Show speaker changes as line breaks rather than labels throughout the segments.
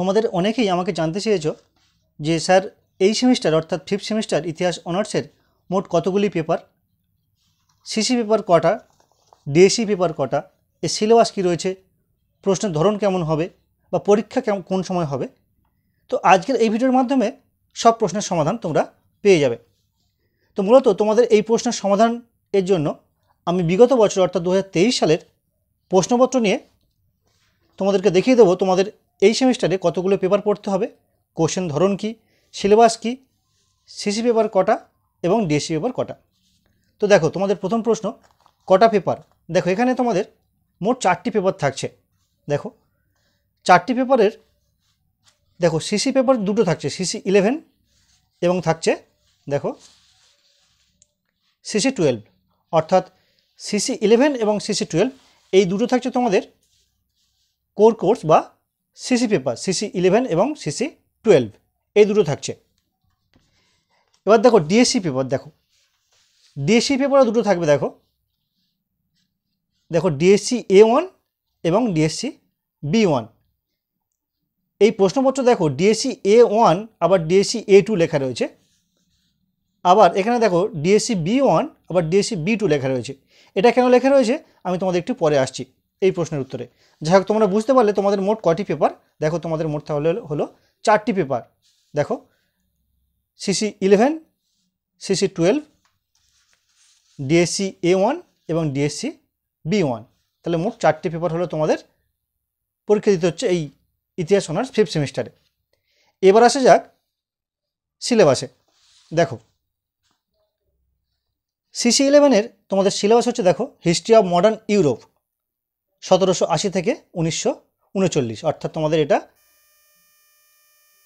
তোমাদের অনেকেই আমাকে জানতে চেয়েছো যে স্যার এই সেমিস্টার অর্থাৎ 5th সেমিস্টার ইতিহাস অনার্সের মোট কতগুলি পেপার, সিসি পেপার কটা, ডিএসসি পেপার কটা, এর সিলেবাস কী রয়েছে, প্রশ্নের ধরন কেমন হবে বা পরীক্ষা কোন সময় হবে। তো আজকের এই ভিডিওর মাধ্যমে সব প্রশ্নের সমাধান তোমরা পেয়ে যাবে। তো মূলত তোমাদের এই প্রশ্নের সমাধান এর জন্য আমি বিগত বছর অর্থাৎ 2023 সালের প্রশ্নপত্র নিয়ে তোমাদেরকে দেখিয়ে দেবো তোমাদের এই সেমিস্টারে কতগুলো পেপার পড়তে হবে, কোশ্চেন ধরন কী, সিলেবাস কী, সিসি পেপার কটা এবং ডিএসসি পেপার কটা। তো দেখো তোমাদের প্রথম প্রশ্ন, কটা পেপার। দেখো এখানে তোমাদের মোট 4টি পেপার থাকছে। দেখো 4টি পেপারের দেখো সিসি পেপার দুটো থাকছে, সিসি 11 এবং থাকছে দেখো সিসি 12, অর্থাৎ সিসি 11 এবং সিসি 12 এই দুটো থাকছে তোমাদের কোর কোর্স বা সিসি পেপার, সিসি 11 এবং সিসি 12 এই দুটো থাকছে। এবার দেখো ডিএসসি পেপার, দেখো ডিএসসি পেপারও দুটো থাকবে। দেখো দেখো ডিএসসি A1 এবং ডিএসসি B1। এই প্রশ্নপত্র দেখো ডিএসসি A1 আবার ডিএসসি A2 লেখা রয়েছে, আবার এখানে দেখো ডিএসসি B1 আবার ডিএসসি B2 লেখা রয়েছে। এটা কেন লেখা রয়েছে আমি তোমাদের একটু পরে আসছি এই প্রশ্নের উত্তরে। যাই হোক তোমরা বুঝতে পারলে তোমাদের মোট কটি পেপার। দেখো তোমাদের মোট তাহলে হলো 4টি পেপার। দেখো সিসি 11, সিসি 12, ডিএসসি A1 এবং ডিএসসি B1। তাহলে মোট 4টি পেপার হলো তোমাদের পরীক্ষা দিতে হচ্ছে এই ইতিহাস অনার্স 5th সেমিস্টারে। এবার আসা যাক সিলেবাসে। দেখো সিসি 11-এর তোমাদের সিলেবাস হচ্ছে দেখো হিস্ট্রি অফ মডার্ন ইউরোপ 1780 থেকে 1939, অর্থাৎ তোমাদের এটা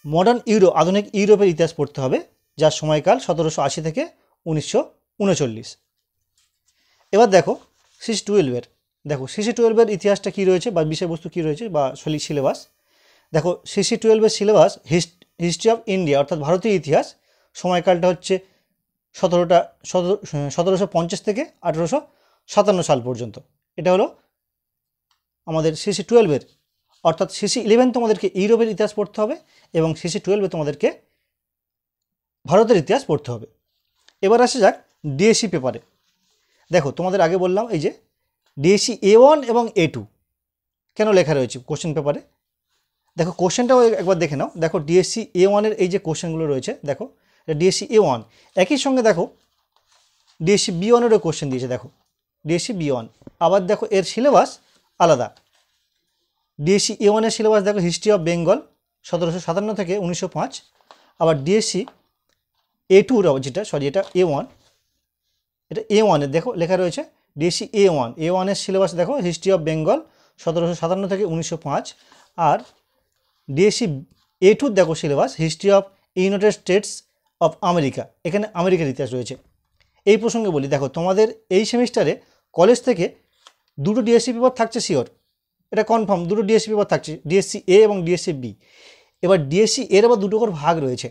মডার্ন আধুনিক ইউরোপের ইতিহাস পড়তে হবে, যার সময়কাল 1780 থেকে 1939। এবার দেখো সিসি 12-এর, দেখো সিসি 12-এর ইতিহাসটা কী রয়েছে বা বিষয়বস্তু কী রয়েছে বা সিলেবাস। দেখো সিসি 12-এর সিলেবাস হিস্ট্রি অফ ইন্ডিয়া অর্থাৎ ভারতীয় ইতিহাস, সময়কালটা হচ্ছে 1750 থেকে 1857 সাল পর্যন্ত। এটা হলো আমাদের সিসি 12-এর, অর্থাৎ সিসি 11 তোমাদেরকে ইউরোপের ইতিহাস পড়তে হবে এবং সিসি 12-এ তোমাদেরকে ভারতের ইতিহাস পড়তে হবে। এবার আসা যাক ডিএসসি পেপারে। দেখো তোমাদের আগে বললাম এই যে ডিএসসি A1 এবং A2 কেন লেখা রয়েছে কোশ্চেন পেপারে। দেখো কোশ্চেনটাও একবার দেখে নাও। দেখো ডিএসসি A1-এর এই যে কোশ্চেনগুলো রয়েছে, দেখো ডিএসসি A1, একই সঙ্গে দেখো ডিএসসি B1-এরও কোশ্চেন দিয়েছে। দেখো ডিএসসি B1, আবার দেখো এর সিলেবাস আলাদা। ডিএসসি A1-এর সিলেবাস দেখো হিস্ট্রি অফ বেঙ্গল 1757 থেকে 1905, আবার ডিএসসি A2-র এটা A1, এটা A1-এর দেখো লেখা রয়েছে ডিএসসি A1-এর সিলেবাস দেখো হিস্ট্রি অফ বেঙ্গল 1757 থেকে 1905, আর ডিএসসি A2-র দেখো syllabus history of United states of America, এখানে আমেরিকার ইতিহাস রয়েছে। এই প্রসঙ্গে বলি, দেখো তোমাদের এই সেমিস্টারে কলেজ থেকে দুটো ডিএসসি পেপার থাকছে শিওর, এটা কনফার্ম, দুটো ডিএসসি পেপার থাকছে, ডিএসসি A এবং ডিএসসি B। এবার ডিএসসি এর আবার দুটো করে ভাগ রয়েছে,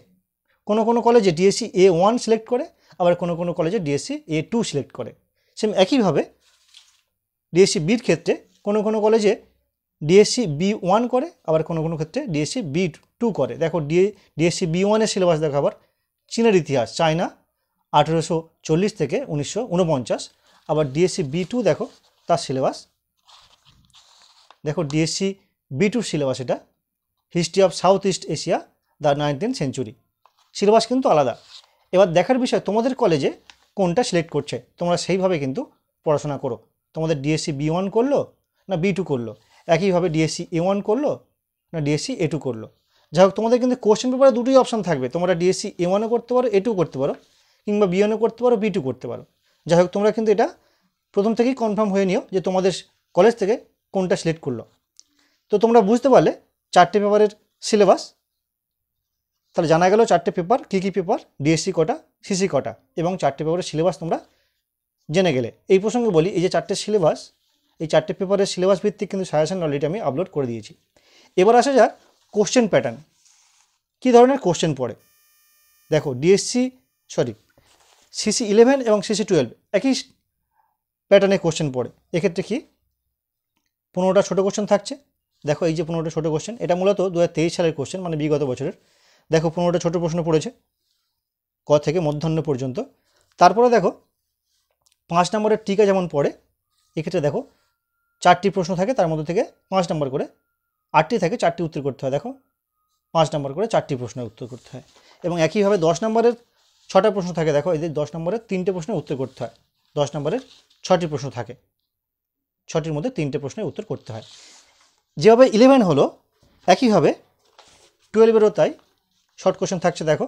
কোনো কোনো কলেজে ডিএসসি A1 সিলেক্ট করে, আবার কোনো কোনো কলেজে ডিএসসি A2 সিলেক্ট করে। সেম একইভাবে ডিএসসি Bর ক্ষেত্রে কোনো কোনো কলেজে ডিএসসি B1 করে, আবার কোনো কোনো ক্ষেত্রে ডিএসসি B2 করে। দেখো ডিএসসি B1-এর সিলেবাস দেখো আবার চীনের ইতিহাস, চায়না 1840 থেকে 1949, আবার ডিএসসি B2 দেখো তার সিলেবাস, দেখো ডিএসসি B2-র সিলেবাস এটা history of south east Asia the 19th century. Syllabus কিন্তু আলাদা। এবার দেখার বিষয় তোমাদের কলেজে কোনটা সিলেক্ট করছে, তোমরা সেইভাবে কিন্তু পড়াশোনা করো। তোমাদের ডিএসসি B1 করলো না B2 করলো, একইভাবে ডিএসসি A1 করলো না ডিএসসি A2 করলো। যাই হোক তোমাদের কিন্তু কোশ্চেন পেপারে দুটোই অপশান থাকবে, তোমরা ডিএসসি A1ও করতে পারো, A2 করতে পারো, কিংবা B1ও করতে পারো, B2 করতে পারো। যাই হোক তোমরা কিন্তু এটা প্রথম থেকেই কনফার্ম হয়ে নিও যে তোমাদের কলেজ থেকে কোনটা সিলেক্ট করলো। তো তোমরা বুঝতে পারলে 4টে পেপারের সিলেবাস, তাহলে জানা গেল 4টে পেপার কী কী পেপার, ডিএসসি কটা, সিসি কটা, এবং 4টে পেপারের সিলেবাস তোমরা জেনে গেলে। এই প্রসঙ্গে বলি, এই যে 4টে সিলেবাস, এই 4টে পেপারের সিলেবাস ভিত্তিক কিন্তু সাজেশন অলরেডি আমি আপলোড করে দিয়েছি। এবার আসা যাক কোশ্চেন প্যাটার্ন, কী ধরনের কোশ্চেন পড়ে। দেখো সিসি 11 এবং সিসি 12 একই প্যাটার্নে কোশ্চেন পড়ে। এক্ষেত্রে কি 15টা ছোটো কোশ্চেন থাকছে, দেখো এই যে 15টা ছোটো কোশ্চেন, এটা মূলত 2023 সালের কোশ্চেন, মানে বিগত বছরের। দেখো 15টা ছোটো প্রশ্ন পড়েছে ক থেকে মধ্যাহ্ন পর্যন্ত। তারপরে দেখো 5 নম্বরের টিকা যেমন পড়ে, এক্ষেত্রে দেখো 4টি প্রশ্ন থাকে, তার মধ্যে থেকে 5 নম্বর করে 8টি থাকে, 4টি উত্তর করতে হয়। দেখো 5 নম্বর করে 4টি প্রশ্নের উত্তর করতে হয়। এবং একইভাবে 10 নম্বরের 6টা প্রশ্ন থাকে, দেখো এই যে 10 নম্বরের 3টে প্রশ্নের উত্তর করতে হয়। 10 নম্বরের 6টি প্রশ্ন থাকে, 6টির মধ্যে 3টে প্রশ্নের উত্তর করতে হয়। যেভাবে 11 হলো, একইভাবে 12এরও তাই শর্ট কোশ্চেন থাকছে। দেখো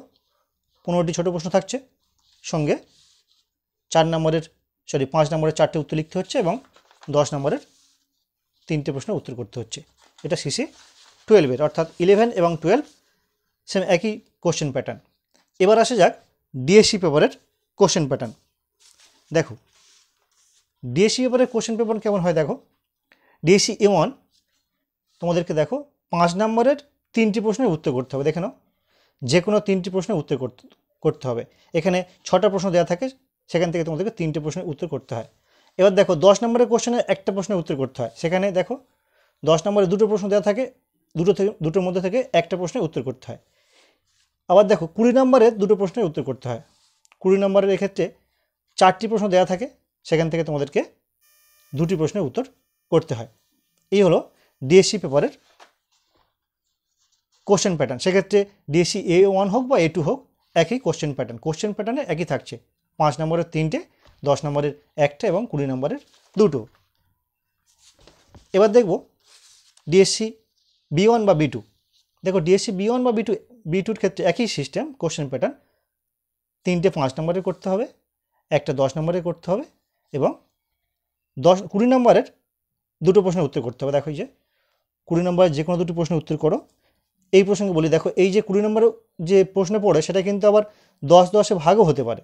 15টি ছোটো প্রশ্ন থাকছে, সঙ্গে 5 নম্বরের 4টে উত্তর লিখতে হচ্ছে এবং 10 নম্বরের 3টে প্রশ্নের উত্তর করতে হচ্ছে। এটা সিসি 12-এর, অর্থাৎ 11 এবং 12 সেম একই কোশ্চেন প্যাটার্ন। এবার আসা যাক ডিএসসি পেপারের কোশ্চেন প্যাটার্ন। দেখো ডিএসসি পেপারের কোশ্চেন পেপার কেমন হয়, দেখো ডিএসসি A1 তোমাদেরকে দেখো 5 নম্বরের 3টি প্রশ্নের উত্তর করতে হবে। দেখে নাও, যে কোনো 3টি প্রশ্নের উত্তর করতে হবে। এখানে 6টা প্রশ্ন দেওয়া থাকে, সেখান থেকে তোমাদেরকে 3টে প্রশ্নের উত্তর করতে হয়। এবার দেখো 10 নম্বরের কোশ্চেনে একটা প্রশ্নের উত্তর করতে হয়। সেখানে দেখো 10 নম্বরে 2টো প্রশ্ন দেওয়া থাকে, দুটোর মধ্যে থেকে একটা প্রশ্নের উত্তর করতে হয়। আবার দেখো 20 নম্বরের 2টো প্রশ্নের উত্তর করতে হয়। 20 নম্বরের এক্ষেত্রে 4টি প্রশ্ন দেওয়া থাকে, সেখান থেকে তোমাদেরকে 2টি প্রশ্নের উত্তর করতে হয়। এই হলো ডিএসসি পেপারের কোশ্চেন প্যাটার্ন। সেক্ষেত্রে ডিএসসি A1 হোক বা A2 হোক, একই কোশ্চেন প্যাটার্নে একই থাকছে। 5 নম্বরের 3টে, 10 নম্বরের 1টা এবং 20 নম্বরের 2টো। এবার দেখব ডিএসসি B1 বা B2। দেখো ডিএসসি B1 বা B2-র ক্ষেত্রে একই সিস্টেম, কোশ্চেন প্যাটার্ন। 3টে 5 নম্বরের করতে হবে, একটা 10 নম্বরের করতে হবে এবং 20 নম্বরের 2টো প্রশ্নের উত্তর করতে হবে। দেখো এই যে 20 নম্বরের যে কোনো 2টি প্রশ্নের উত্তর করো। এই প্রসঙ্গে বলি, দেখো এই যে 20 নম্বরের যে প্রশ্ন পড়ে, সেটা কিন্তু আবার 10-10-এ ভাগও হতে পারে।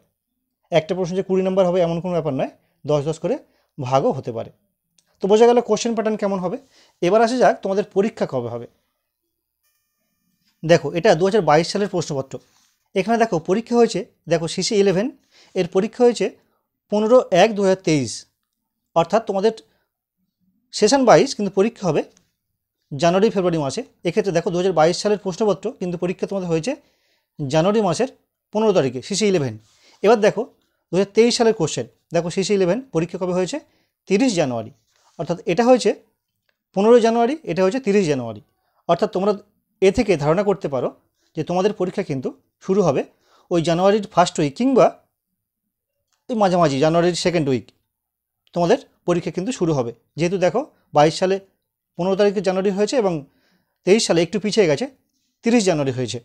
একটা প্রশ্ন যে 20 নম্বর হবে এমন কোনো ব্যাপার নয়, 10-10 করে ভাগও হতে পারে। তো বোঝা গেল কোশ্চেন প্যাটার্ন কেমন হবে। এবার আসা যাক তোমাদের পরীক্ষা কবে হবে। দেখো এটা 2022 সালের প্রশ্নপত্র। এখানে দেখো পরীক্ষা হয়েছে, দেখো সিসি 11 এর পরীক্ষা হয়েছে 15/1/2023, অর্থাৎ তোমাদের সেশন 22, কিন্তু পরীক্ষা হবে জানুয়ারি-ফেব্রুয়ারি মাসে। এক্ষেত্রে দেখো 2022 সালের প্রশ্নপত্র, কিন্তু পরীক্ষা তোমাদের হয়েছে জানুয়ারি মাসের 15 তারিখে, সিসি 11। এবার দেখো 2023 সালের কোশ্চেন, দেখো সিসি 11 পরীক্ষা কবে হয়েছে, 30 জানুয়ারি। অর্থাৎ এটা হয়েছে 15 জানুয়ারি, এটা হয়েছে 30 জানুয়ারি। অর্থাৎ তোমরা এ থেকে ধারণা করতে পারো যে তোমাদের পরীক্ষা কিন্তু শুরু হবে ওই জানুয়ারির ফার্স্ট উইক কিংবা ওই মাঝামাঝি জানুয়ারির সেকেন্ড উইক তোমাদের পরীক্ষা কিন্তু শুরু হবে। যেহেতু দেখো 22 সালে 15 তারিখে জানুয়ারি হয়েছে এবং 23 সালে একটু পিছিয়ে গেছে, 30 জানুয়ারি হয়েছে।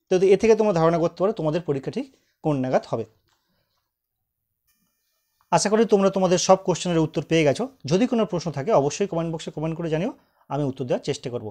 তো এ থেকে তোমরা ধারণা করতে পারো তোমাদের পরীক্ষা ঠিক কোন নাগাদ হবে। আশা করি তোমরা তোমাদের সব কোশ্চেনের উত্তর পেয়ে গেছো। যদি কোনো প্রশ্ন থাকে অবশ্যই কমেন্ট বক্সে কমেন্ট করে জানিও, আমি উত্তর দেওয়ার চেষ্টা করব।